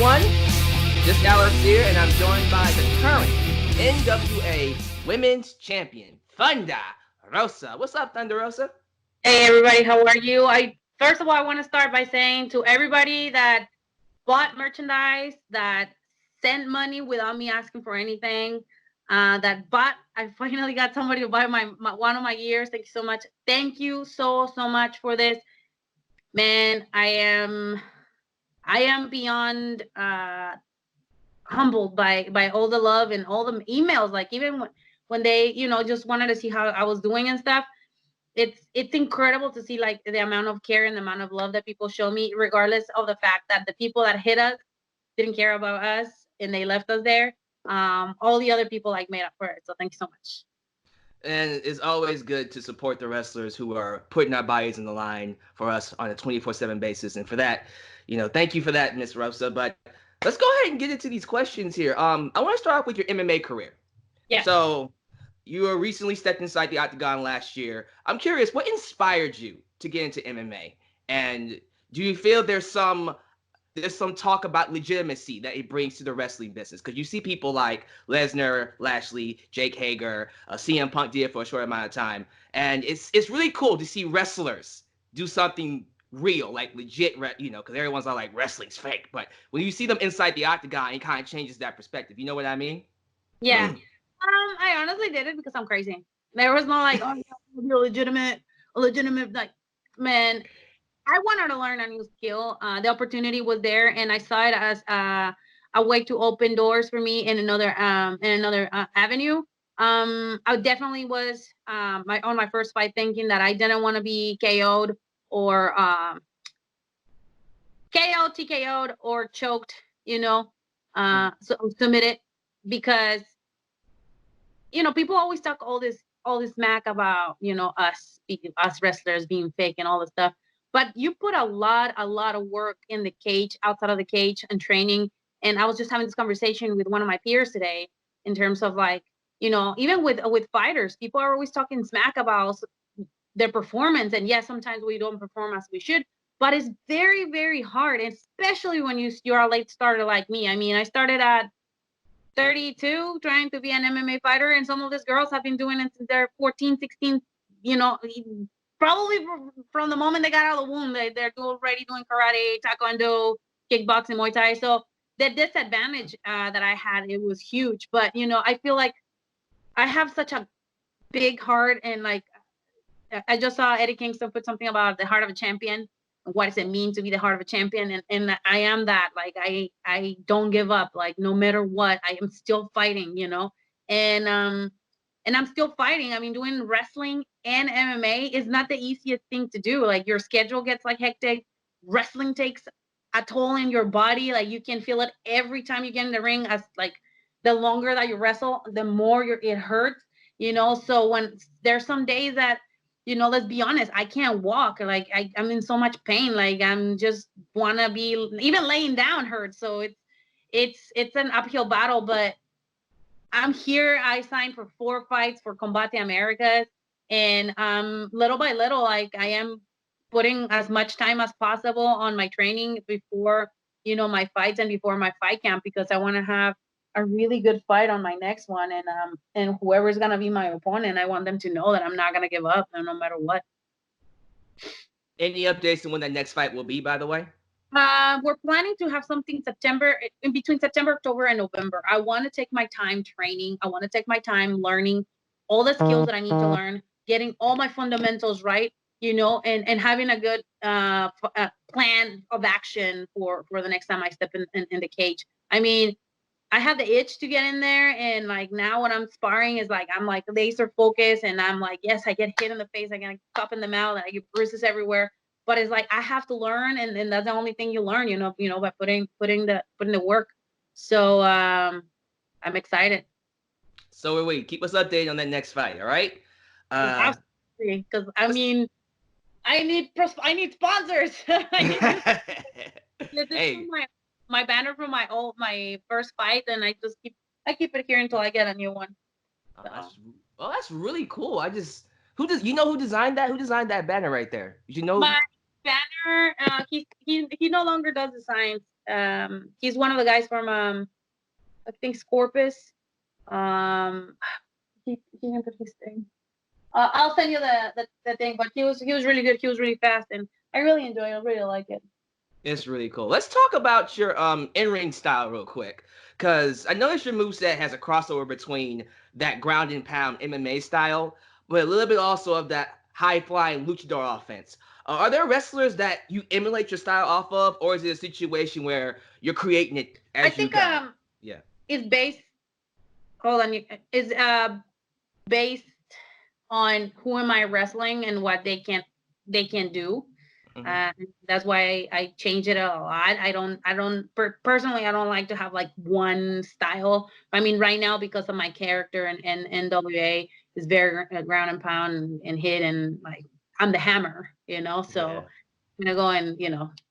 everyone. This is Alyx here, and I'm joined by the current NWA Women's Champion, Thunder Rosa. What's up, Thunder Rosa? Hey, everybody. How are you? First of all, I want to start by saying to everybody that bought merchandise, that sent money without me asking for anything, I finally got somebody to buy my one of my gears. Thank you so much. Thank you so much for this. Man, I am beyond humbled by all the love and all the emails. Like even when they, just wanted to see how I was doing and stuff. It's incredible to see like the amount of care and the amount of love that people show me, regardless of the fact that the people that hit us didn't care about us and they left us there. All the other people like made up for it. So thank you so much. And it's always good to support the wrestlers who are putting our bodies in the line for us on a 24/7 basis. And for that, thank you for that, Miss Rosa. But let's go ahead and get into these questions here. I want to start off with your MMA career. Yeah. So you were recently stepped inside the octagon last year. I'm curious, what inspired you to get into MMA? And do you feel there's some talk about legitimacy that it brings to the wrestling business? Because you see people like Lesnar, Lashley, Jake Hager, CM Punk did it for a short amount of time. And it's really cool to see wrestlers do something real, like legit, because everyone's all like, wrestling's fake. But when you see them inside the octagon, it kind of changes that perspective. You know what I mean? Yeah. I honestly did it because I'm crazy. There was no like, oh, you're legitimate, like, man, I wanted to learn a new skill. The opportunity was there, and I saw it as a way to open doors for me in another avenue. I definitely was on my first fight thinking that I didn't want to be KO'd or TKO'd or choked, so submitted, because people always talk all this smack about us wrestlers being fake and all this stuff. But you put a lot of work in the cage, outside of the cage, and training. And I was just having this conversation with one of my peers today in terms of like, even with fighters, people are always talking smack about their performance. And yes, sometimes we don't perform as we should, but it's very, very hard, especially when you're a late starter like me. I mean, I started at 32 trying to be an MMA fighter, and some of these girls have been doing it since they're 14, 16, probably from the moment they got out of the womb. They're already doing karate, taekwondo, kickboxing, Muay Thai. So the disadvantage that I had, it was huge. But, I feel like I have such a big heart, and like I just saw Eddie Kingston put something about the heart of a champion. What does it mean to be the heart of a champion? And I am that. Like I don't give up. Like no matter what, I am still fighting, and I'm still fighting. I mean, doing wrestling and MMA is not the easiest thing to do. Like your schedule gets like hectic. Wrestling takes a toll in your body. Like you can feel it every time you get in the ring. As like the longer that you wrestle, the more it hurts. So when there's some days that, let's be honest, I can't walk. Like I'm in so much pain. Like I'm just wanna be, even laying down hurts. So it's an uphill battle, but I'm here. I signed for 4 fights for Combate Americas, and little by little, like I am putting as much time as possible on my training before, my fights and before my fight camp, because I want to have a really good fight on my next one, and whoever's gonna be my opponent, I want them to know that I'm not gonna give up no matter what. Any updates on when that next fight will be, by the way? We're planning to have something in between September, October, and November. I want to take my time training. I want to take my time learning all the skills that I need to learn, getting all my fundamentals right, and having a good plan of action for the next time I step in the cage. I mean, I have the itch to get in there, and like now when I'm sparring is like I'm like laser focused, and I'm like, yes, I get hit in the face, I get cup in the mouth, and I get bruises everywhere. But it's like I have to learn, and that's the only thing you learn, by putting the work. So I'm excited. So wait, keep us updated on that next fight, all right? Because I mean, I need sponsors. This is my banner from my first fight, and I keep it here until I get a new one. So. That's really cool. Who designed that? Who designed that banner right there? My banner, he no longer does designs. He's one of the guys from I think Scorpus. Um, he didn't put his thing. I'll send you the thing, but he was really good. He was really fast, and I really enjoy it. I really like it. It's really cool. Let's talk about your in-ring style real quick, because I noticed your moveset has a crossover between that ground and pound MMA style, but a little bit also of that high-flying luchador offense. Are there wrestlers that you emulate your style off of, or is it a situation where you're creating it I as you think go? Yeah. it's based. Hold on, is based on who am I wrestling and what they can do. Mm-hmm. That's why I change it a lot. Personally, I don't like to have like one style. I mean, right now, because of my character and NWA is very ground and pound and hit, and like I'm the hammer, so Yeah. I'm gonna go and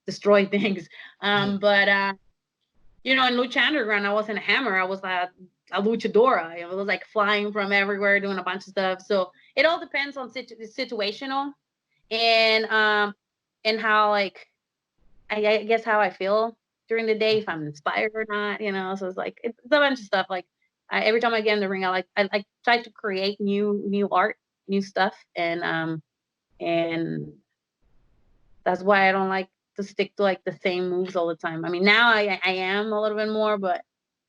destroy things. But in Lucha Underground, I wasn't a hammer. I was a luchadora. It was like flying from everywhere, doing a bunch of stuff. So it all depends on situational and how, like, I guess how I feel during the day, if I'm inspired or not. So it's a bunch of stuff. Like every time I get in the ring, I try to create new art, new stuff, and that's why I don't like to stick to like the same moves all the time. I mean, now I am a little bit more, but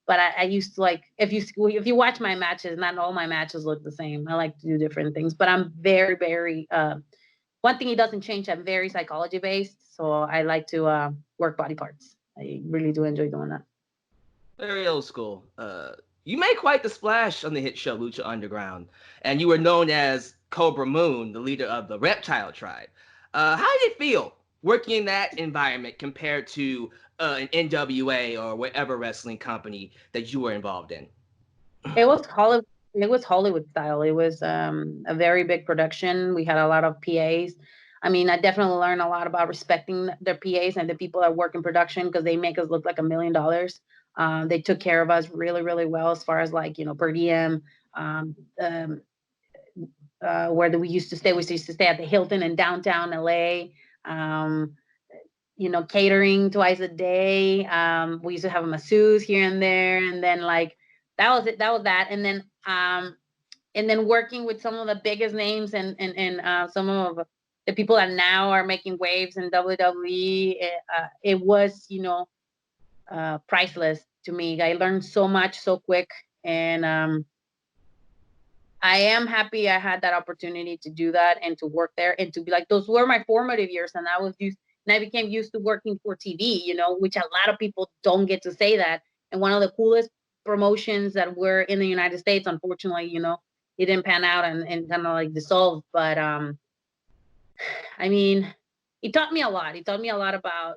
I used to, like, if you watch my matches, not all my matches look the same. I like to do different things, but I'm very, very one thing it doesn't change. I'm very psychology based, so I like to work body parts. I really do enjoy doing that. Very old school. You made quite the splash on the hit show Lucha Underground, and you were known as Cobra Moon, the leader of the reptile tribe. How did it feel working in that environment compared to an NWA or whatever wrestling company that you were involved in? It was Hollywood. It was Hollywood style. It was a very big production. We had a lot of PAs. I mean, I definitely learned a lot about respecting their PAs and the people that work in production, because they make us look like $1 million. They took care of us really, really well, as far as, like, per diem. Um, um, where we used to stay. We used to stay at the Hilton in downtown LA. Um, catering twice a day. We used to have a masseuse here and there, and then, like, that was it. That was that. And then working with some of the biggest names and some of the people that now are making waves in WWE. It was priceless to me. I learned so much so quick, and I am happy I had that opportunity to do that and to work there and to be like, those were my formative years. And I became used to working for TV, which a lot of people don't get to say that. And one of the coolest promotions that were in the United States, unfortunately, it didn't pan out and kind of like dissolved. But I mean, it taught me a lot. It taught me a lot about,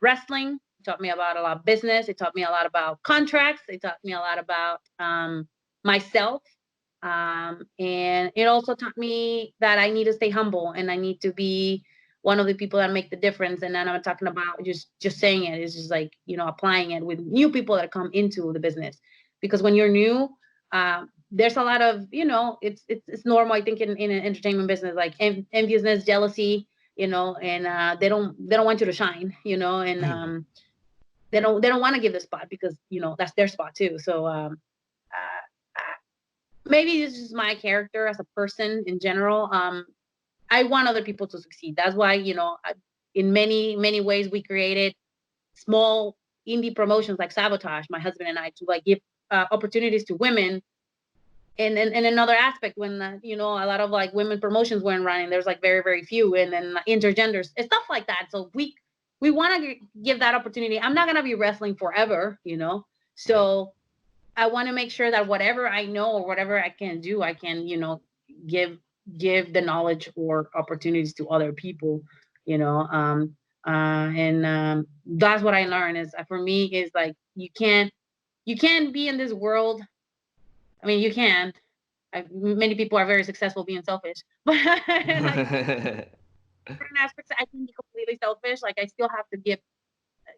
wrestling. It taught me about a lot of business. It taught me a lot about contracts. It taught me a lot about myself. And it also taught me that I need to stay humble and I need to be one of the people that make the difference. And then I'm talking about just saying it. It's just like, applying it with new people that come into the business. Because when you're new, there's a lot of, it's normal, I think, in an entertainment business, like enviousness, jealousy, and they don't want you to shine, and they don't want to give the spot because, that's their spot too. So uh, maybe this is my character as a person in general. I want other people to succeed. That's why, in many, many ways, we created small indie promotions like Sabotage, my husband and I, to like give opportunities to women. And another aspect, when a lot of like women promotions weren't running, there's like very, very few, and then intergenders and stuff like that. So we want to give that opportunity. I'm not gonna be wrestling forever, so I want to make sure that whatever I know or whatever I can do, I can, give the knowledge or opportunities to other people, and that's what I learned is, for me, is like, you can't be in this world. I mean, you can. Many people are very successful being selfish, but like certain aspects, I can be completely selfish. Like, I still have to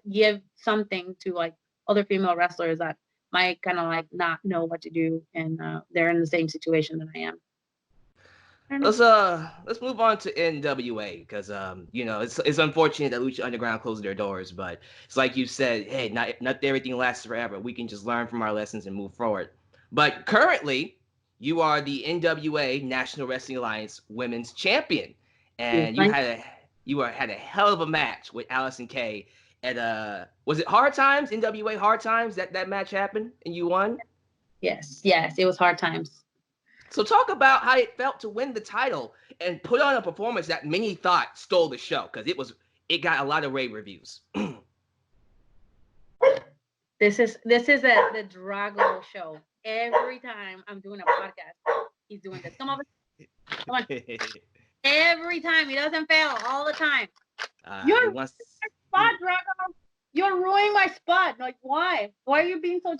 give something to like other female wrestlers that might kind of like not know what to do, and they're in the same situation that I am. Let's move on to NWA because it's unfortunate that Lucha Underground closed their doors, but it's like you said, hey, not everything lasts forever. We can just learn from our lessons and move forward. But currently, you are the NWA National Wrestling Alliance Women's Champion, and you had a hell of a match with Alyx and Kay at was it Hard Times, NWA Hard Times, that match happened and you won. Yes, yes, it was hard times. So talk about how it felt to win the title and put on a performance that many thought stole the show because it got a lot of rave reviews. This is the Drago show. Every time I'm doing a podcast, he's doing this. Come on. Every time he doesn't fail, all the time. You're ruining my spot, Drago. You're ruining my spot. Like, why? Why are you being so?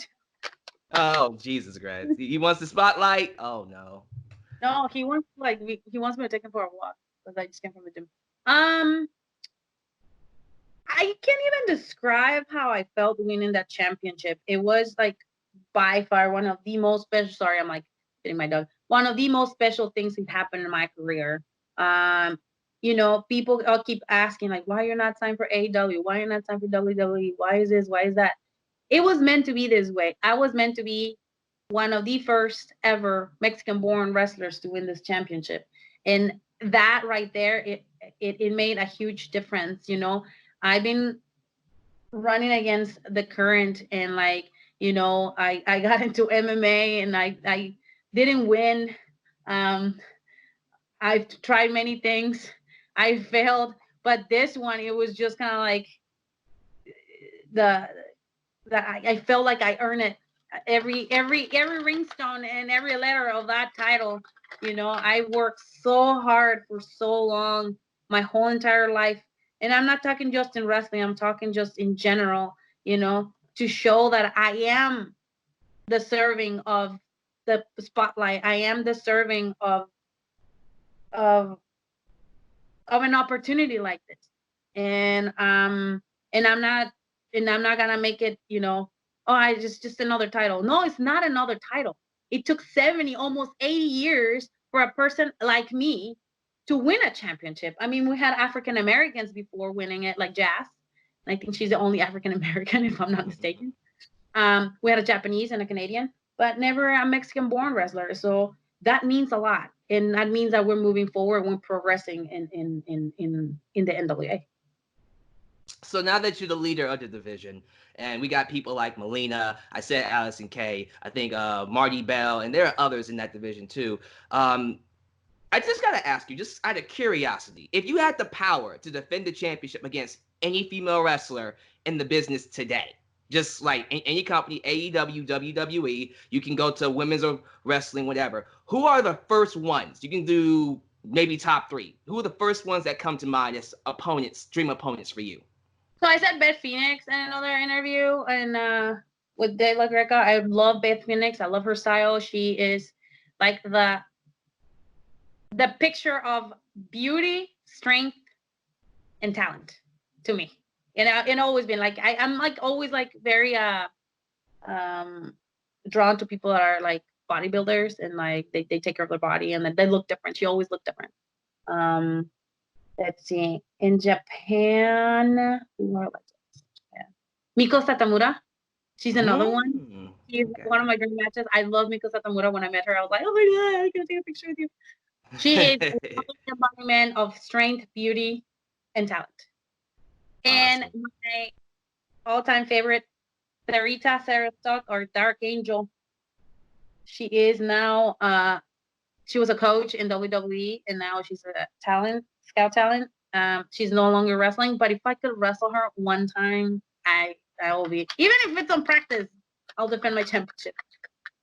Oh Jesus Christ! He wants the spotlight. Oh no. No, he wants he wants me to take him for a walk because I just came from the gym. I can't even describe how I felt winning that championship. It was like by far one of the most special. Sorry, I'm like hitting my dog. One of the most special things that happened in my career. People all keep asking like, why you're not signed for AEW? Why you're not signed for WWE? Why is this? Why is that? It was meant to be this way. I was meant to be one of the first ever Mexican-born wrestlers to win this championship, and that right there, it made a huge difference. I've been running against the current, and I got into MMA, and I didn't win. I've tried many things. I failed, but this one, it was just kind of like the I felt like I earned it. Every ring stone and every letter of that title. I worked so hard for so long, my whole entire life, and I'm not talking just in wrestling. I'm talking just in general. To show that I am deserving of the spotlight. I am deserving of an opportunity like this, and I'm not gonna make it. Oh, I just another title. No, it's not another title. It took 70, almost 80 years for a person like me to win a championship. I mean, we had African Americans before winning it, like Jazz. I think she's the only African American, if I'm not mistaken. We had a Japanese and a Canadian, but never a Mexican-born wrestler. So that means a lot, and that means that we're moving forward, we're progressing in the NWA. So now that you're the leader of the division, and we got people like Melina, I said Alyx and Kay, I think Marty Bell, and there are others in that division too. I just gotta ask you, just out of curiosity, if you had the power to defend the championship against any female wrestler in the business today, just like any company, AEW, WWE, you can go to women's or wrestling, whatever. Who are the first ones? You can do maybe top three. Who are the first ones that come to mind as opponents, dream opponents for you? So I said Beth Phoenix in another interview, and with De La Greca. I love Beth Phoenix. I love her style. She is like the picture of beauty, strength, and talent to me. And always been like I'm like always like very drawn to people that are like bodybuilders, and like they take care of their body, and then they look different. She always looked different. Let's see. In Japan, Miko Satamura. She's another one. She's one of my dream matches. I love Miko Satamura. When I met her, I was like, oh my God, I can take a picture with you. She is an embodiment of strength, beauty, and talent. Awesome. And my all-time favorite, Sarita Sarastock, or Dark Angel. She is now, she was a coach in WWE, and now she's a scout talent. She's no longer wrestling, but if I could wrestle her one time, I will be, even if it's on practice, I'll defend my championship.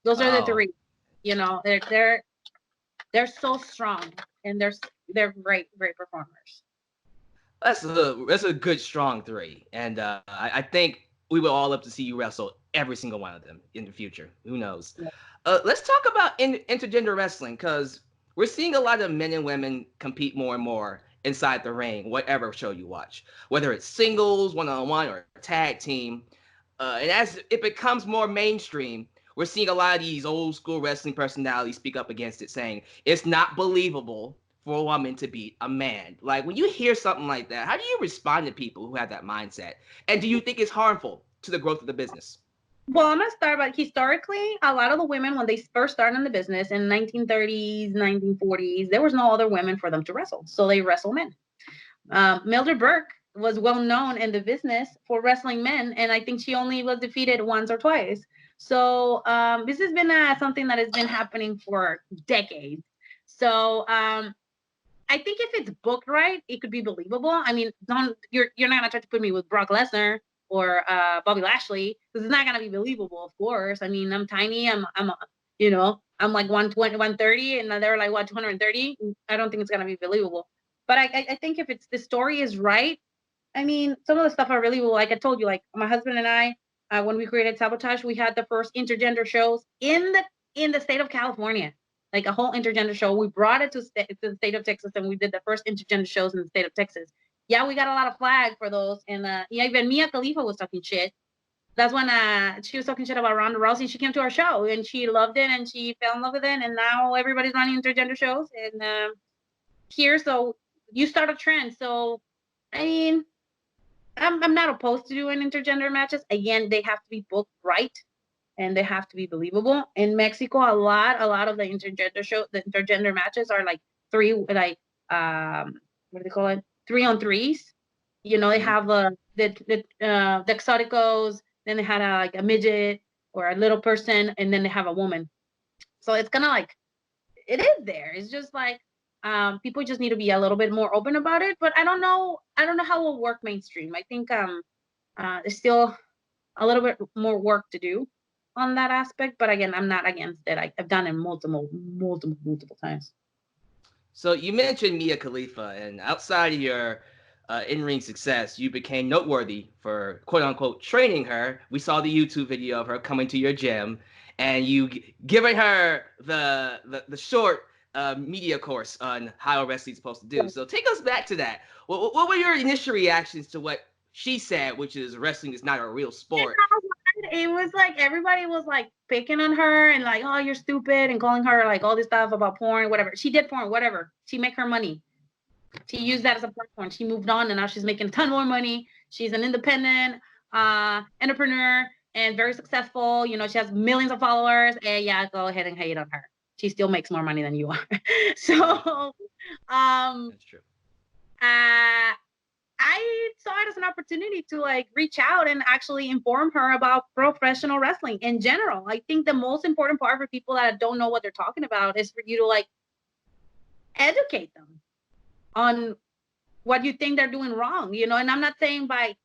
Those are the three. They're so strong, and they're great performers. That's a good strong three, and I think we will all love to see you wrestle every single one of them in the future. Who knows? Yeah. Let's talk about intergender wrestling, because we're seeing a lot of men and women compete more and more inside the ring, whatever show you watch, whether it's singles, one-on-one, or tag team. And as it becomes more mainstream, we're seeing a lot of these old school wrestling personalities speak up against it, saying it's not believable for a woman to beat a man. Like, when you hear something like that, how do you respond to people who have that mindset? And do you think it's harmful to the growth of the business? Well, I'm gonna start by historically, a lot of the women when they first started in the business in 1930s, 1940s, there was no other women for them to wrestle, so they wrestle men. Mildred Burke was well known in the business for wrestling men, and I think she only was defeated once or twice. So this has been something that has been happening for decades. So I think if it's booked right, it could be believable. I mean, don't you're not gonna try to put me with Brock Lesnar or Bobby Lashley because it's not gonna be believable. Of course, I mean, I'm tiny. I'm like 120, 130, and they're like what 230. I don't think it's gonna be believable. But I think if it's the story is right, I mean, some of the stuff are really like I told you, like my husband and I, when we created Sabotage, we had the first intergender shows in the state of California, like a whole intergender show. We brought it to the state of Texas, and we did the first intergender shows in the state of Texas. Yeah, we got a lot of flag for those, and yeah, even Mia Khalifa was talking shit. That's when she was talking shit about Ronda Rousey. She came to our show and she loved it and she fell in love with it, and now everybody's running intergender shows and here. So you start a trend. So I mean, I'm not opposed to doing intergender matches. Again, they have to be booked right and they have to be believable. In Mexico, a lot of the intergender matches are like what do they call it? 3-on-3s. You know, they Mhm. have the exoticos, then they had like a midget or a little person, and then they have a woman. So it's kind of like it is there. It's just like people just need to be a little bit more open about it. But I don't know how it will work mainstream. I think there's still a little bit more work to do on that aspect. But again, I'm not against it. I've done it multiple times. So you mentioned Mia Khalifa, and outside of your in-ring success, you became noteworthy for quote unquote training her. We saw the YouTube video of her coming to your gym, and you giving her the short media course on how wrestling's supposed to do. So take us back to that. What were your initial reactions to what she said, which is wrestling is not a real sport? It was like everybody was like picking on her and like, oh, you're stupid, and calling her like all this stuff about porn, whatever. She did porn, whatever. She make her money. She used that as a platform. She moved on and now she's making a ton more money. She's an independent entrepreneur and very successful. You know, she has millions of followers. And yeah, go ahead and hate on her. She still makes more money than you are. Yeah, So um that's true. uh I saw it as an opportunity to like reach out and actually inform her about professional wrestling in general. I think the most important part for people that don't know what they're talking about is for you to like educate them on what you think they're doing wrong, you know. And I'm not saying by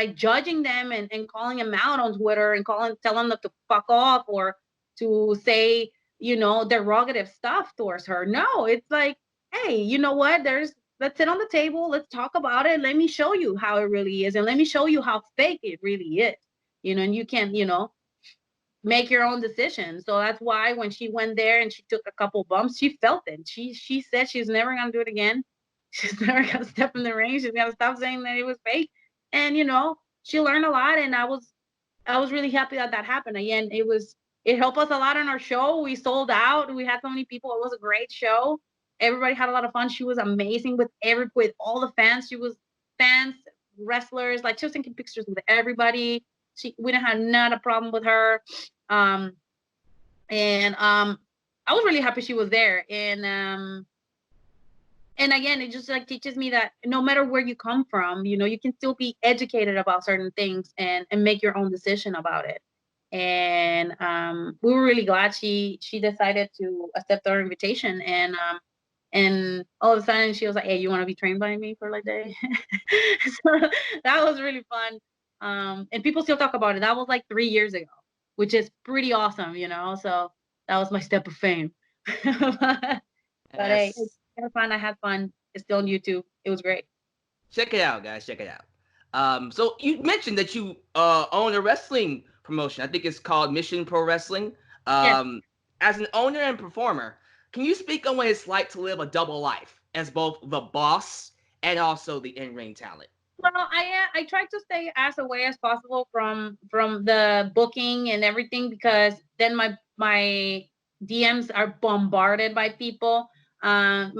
judging them and calling them out on Twitter and telling them to fuck off or to say, you know, derogative stuff towards her. No, it's like, hey, you know what? Let's sit on the table, let's talk about it. Let me show you how it really is, and let me show you how fake it really is. You know, and you can, you know, make your own decision. So that's why when she went there and she took a couple bumps, she felt it. She said she's never gonna do it again. She's never gonna step in the ring. She's gonna stop saying that it was fake. And you know, she learned a lot, and I was really happy that that happened. Again, it helped us a lot on our show. We sold out. We had so many people. It was a great show. Everybody had a lot of fun. She was amazing with all the fans. She was fans, wrestlers. Like she was taking pictures with everybody. We didn't have not a problem with her. Um, and I was really happy she was there. And again, it just like teaches me that no matter where you come from, you know, you can still be educated about certain things and make your own decision about it. And we were really glad she decided to accept our invitation. And all of a sudden she was like, hey, you want to be trained by me for like a day? So that was really fun. And people still talk about it. That was like 3 years ago, which is pretty awesome, you know. So that was my step of fame. But hey, Yes. I had fun. I had fun. It's still on YouTube. It was great. Check it out, guys. Check it out. So you mentioned that you own a wrestling promotion. I think it's called Mission Pro Wrestling. Yes. Um, as an owner and performer, can you speak on what it's like to live a double life as both the boss and also the in-ring talent? Well, I try to stay as away as possible from the booking and everything, because then my DMs are bombarded by people.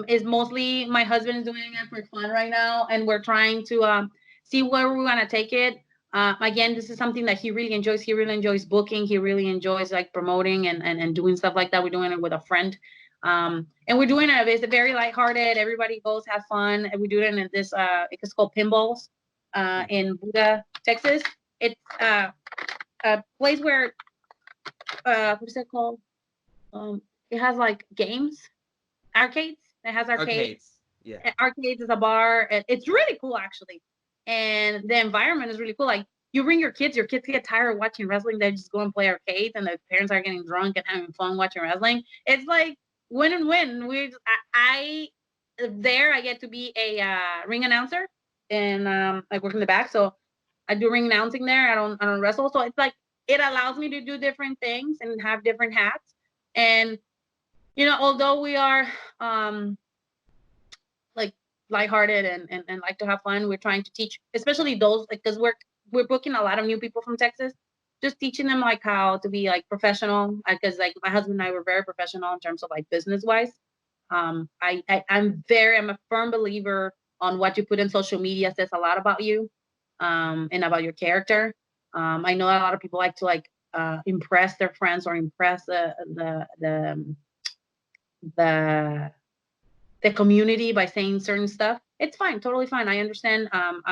Is mostly my husband is doing it for fun right now, and we're trying to see where we want to take it. Again, this is something that he really enjoys. He really enjoys booking. He really enjoys like promoting and doing stuff like that. We're doing it with a friend. And we're doing it. It's very lighthearted. Everybody goes, have fun. And we do it in this. It's called Pinballs, in Buda, Texas. It's a place where what's it called? It has like games, arcades. It has arcades. Arcades. Yeah. Arcades is a bar. It's really cool actually, and the environment is really cool. Like you bring your kids get tired of watching wrestling. They just go and play arcades, and the parents are getting drunk and having fun watching wrestling. It's like win and win. I there I get to be a ring announcer, and I work in the back, so I do ring announcing there. I don't wrestle, so it's like it allows me to do different things and have different hats. And although we are like lighthearted and like to have fun, we're trying to teach, especially those, like, because we're booking a lot of new people from Texas, just teaching them like how to be like professional, because like my husband and I were very professional in terms of like business wise. I'm a firm believer on what you put in social media says a lot about you, and about your character. I know a lot of people like to impress their friends or impress the the community by saying certain stuff. It's fine, totally fine. I understand. I'm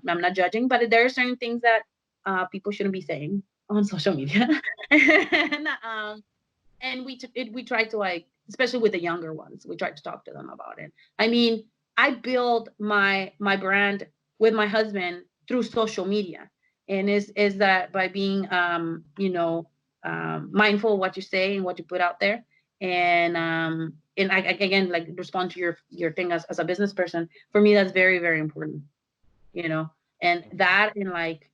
not judging, but there are certain things that people shouldn't be saying on social media. And we try to, like, especially with the younger ones, we try to talk to them about it. I mean, I build my brand with my husband through social media, and is that by being mindful of what you say and what you put out there. And I again, like, respond to your thing as a business person. For me, that's very, very important, you know. And that, and like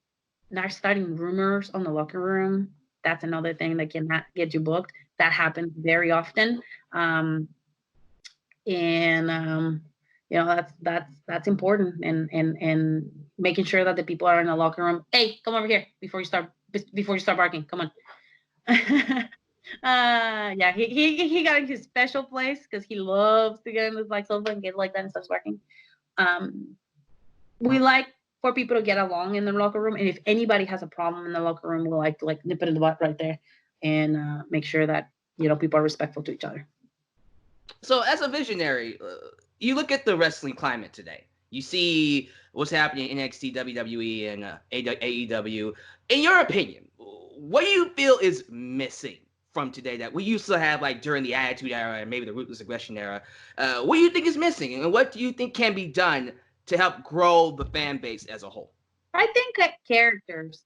not starting rumors on the locker room, that's another thing that cannot get you booked. That happens very often. And that's important. And making sure that the people are in the locker room. Hey, come over here before you start barking. Come on. Yeah, he got in his special place because he loves to get in his like sofa and get like that and starts barking. Um, we like for people to get along in the locker room, and if anybody has a problem in the locker room, we like to like nip it in the butt right there, and make sure that people are respectful to each other. So, as a visionary, you look at the wrestling climate today. You see what's happening in NXT, WWE, and AEW. In your opinion, what do you feel is missing from today that we used to have, like during the Attitude Era and maybe the Ruthless Aggression Era? What do you think is missing, and what do you think can be done to help grow the fan base as a whole? I think that characters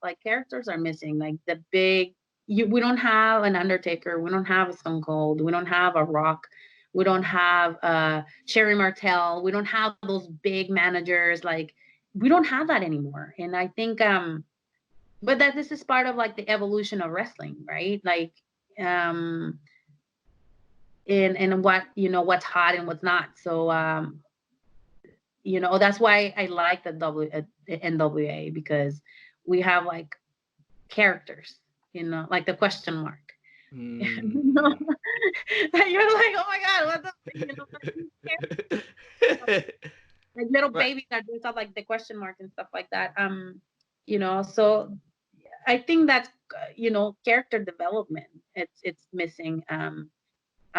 are missing. Like the big, we don't have an Undertaker, we don't have a Stone Cold, we don't have a Rock, we don't have Sherry Martel, we don't have those big managers. Like we don't have that anymore. And I think, but that this is part of like the evolution of wrestling, right? Like, and what what's hot and what's not. So that's why I like the NWA, because we have like characters, like the question mark. Mm. You're like, oh my god, what like little Right. babies that dress up like the question mark and stuff like that. So I think that's character development. It's missing.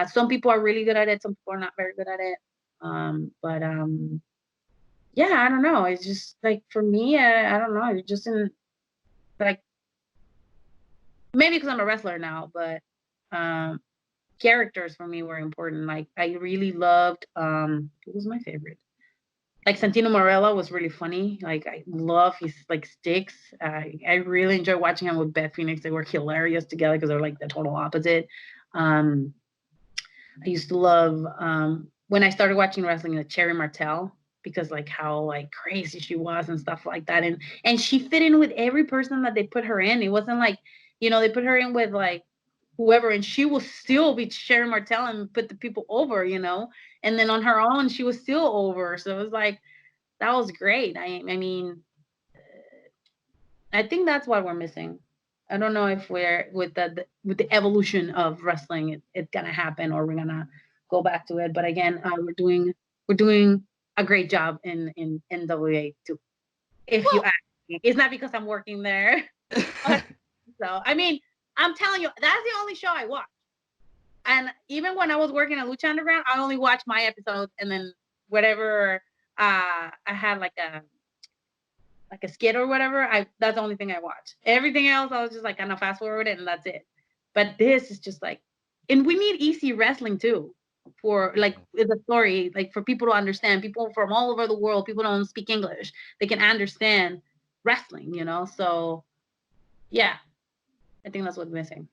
Some people are really good at it, some people are not very good at it. But yeah, I don't know. It's just like for me, I don't know. It just in like maybe because I'm a wrestler now, but um, characters for me were important. Like I really loved who was my favorite? Like Santino Marella was really funny. Like I love his like sticks. I really enjoy watching him with Beth Phoenix. They were hilarious together because they're like the total opposite. Um, I used to love when I started watching wrestling, like Cherry Martel, because like how like crazy she was and stuff like that, and she fit in with every person that they put her in. It wasn't like they put her in with like whoever, and she will still be Cherry Martel and put the people over, and then on her own she was still over. So it was like That was great. I mean, I think that's what we're missing. I don't know if we're with the evolution of wrestling, it's gonna happen or we're gonna go back to it. But again, we're doing a great job in NWA too. If you Well, ask me, it's not because I'm working there. But so I mean, I'm telling you, that's the only show I watch. And even when I was working at Lucha Underground, I only watched my episodes and then whatever I had like a skit or whatever, I that's the only thing I watch. Everything else I was just like kind of fast forward it and that's it. But this is just like, and we need easy wrestling too for like the story, like for people to understand. People from all over the world, people don't speak English, they can understand wrestling, you know. So yeah, I think that's what's missing.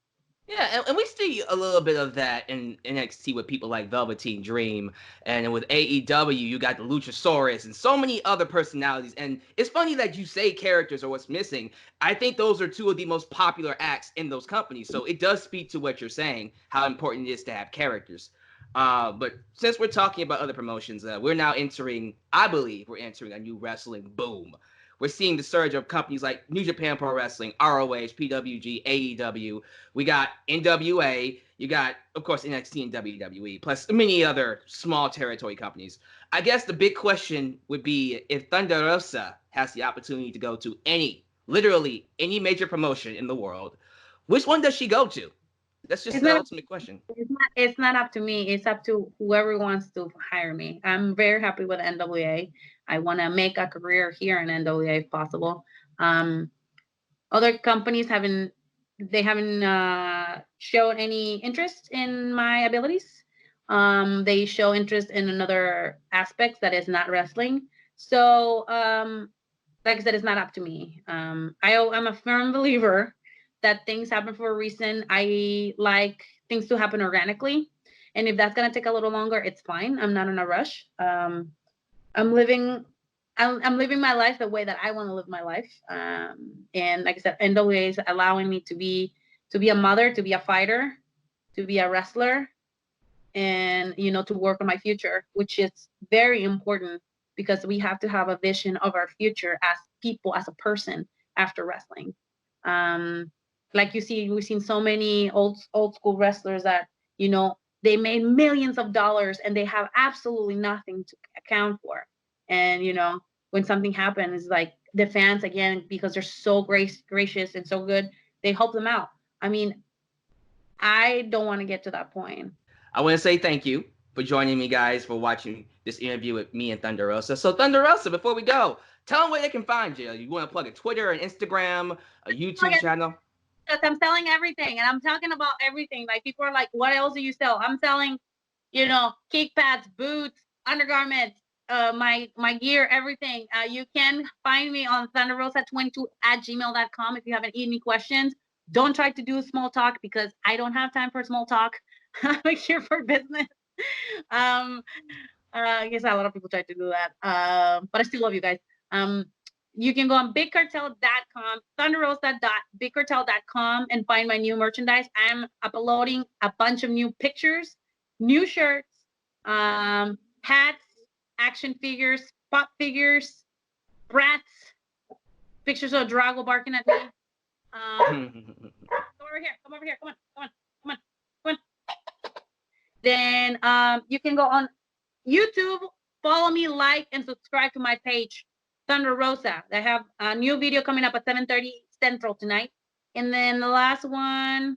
Yeah, and we see a little bit of that in NXT with people like Velveteen Dream, and with AEW, you got the Luchasaurus and so many other personalities. And it's funny that you say characters are what's missing. I think those are two of the most popular acts in those companies. So it does speak to what you're saying, how important it is to have characters. But since we're talking about other promotions, we're now entering, I believe, we're entering a new wrestling boom. We're seeing the surge of companies like New Japan Pro Wrestling, ROH, PWG, AEW. We got NWA. You got, of course, NXT and WWE, plus many other small territory companies. I guess the big question would be if Thunder Rosa has the opportunity to go to literally any major promotion in the world, which one does she go to? That's just It's the not ultimate question. it's not up to me. It's up to whoever wants to hire me. I'm very happy with NWA. I want to make a career here in NWA if possible. Um, Other companies haven't shown any interest in my abilities. They show interest in another aspects that is not wrestling. So like I said, it's not up to me. I'm a firm believer that things happen for a reason. I like things to happen organically, and if that's gonna take a little longer, it's fine. I'm not in a rush. I'm living I'm living my life the way that I want to live my life. And like I said, NWA is allowing me to be a mother, to be a fighter, to be a wrestler, and to work on my future, which is very important because we have to have a vision of our future as people, as a person after wrestling. Um, like we've seen so many old school wrestlers that they made millions of dollars and they have absolutely nothing to account for. And when something happens, like the fans again, because they're so gracious and so good, they help them out. I mean, I don't want to get to that point. I want to say thank you for joining me, guys, for watching this interview with me and Thunder Rosa. So, Thunder Rosa, before we go, tell them where they can find you. You want to plug a Twitter, an Instagram, a YouTube channel? Because I'm selling everything, and I'm talking about everything. Like people are like, "What else do you sell?" I'm selling, kick pads, boots, undergarments, my gear, everything. You can find me on thunderrosa22@gmail.com if you have any questions. Don't try to do small talk because I don't have time for small talk. I'm here for business. Um, I guess a lot of people try to do that. But I still love you guys. Um, you can go on bigcartel.com, thunderrosa.bigcartel.com, and find my new merchandise. I'm uploading a bunch of new pictures, new shirts, hats, action figures, pop figures, brats, pictures of Drago barking at me. Come over here. Come over here. Come on. Come on. Come on. Come on. Then you can go on YouTube, follow me, like, and subscribe to my page, Thunder Rosa. I have a new video coming up at 7:30 Central tonight. And then the last one,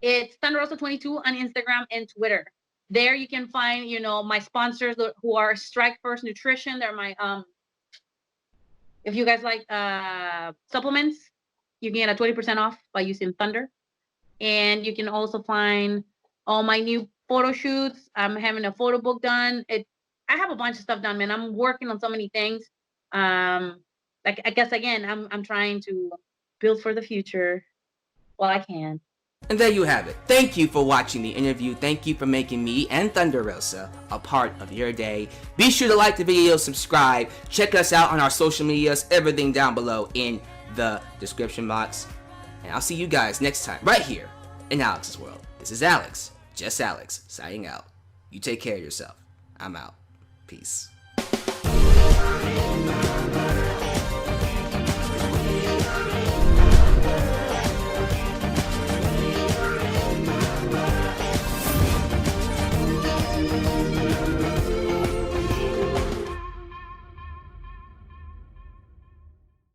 it's Thunder Rosa 22 on Instagram and Twitter. There you can find, my sponsors who are Strike First Nutrition. They're my if you guys like supplements, you can get a 20% off by using Thunder. And you can also find all my new photo shoots. I'm having a photo book done. I have a bunch of stuff done, man. I'm working on so many things. Like I guess again, I'm trying to build for the future while I can. And there you have it. Thank you for watching the interview. Thank you for making me and Thunder Rosa a part of your day. Be sure to like the video, subscribe, check us out on our social medias, everything down below in the description box. And I'll see you guys next time, right here in Alyx's World. This is Alyx, just Alyx, signing out. You take care of yourself. I'm out. Peace.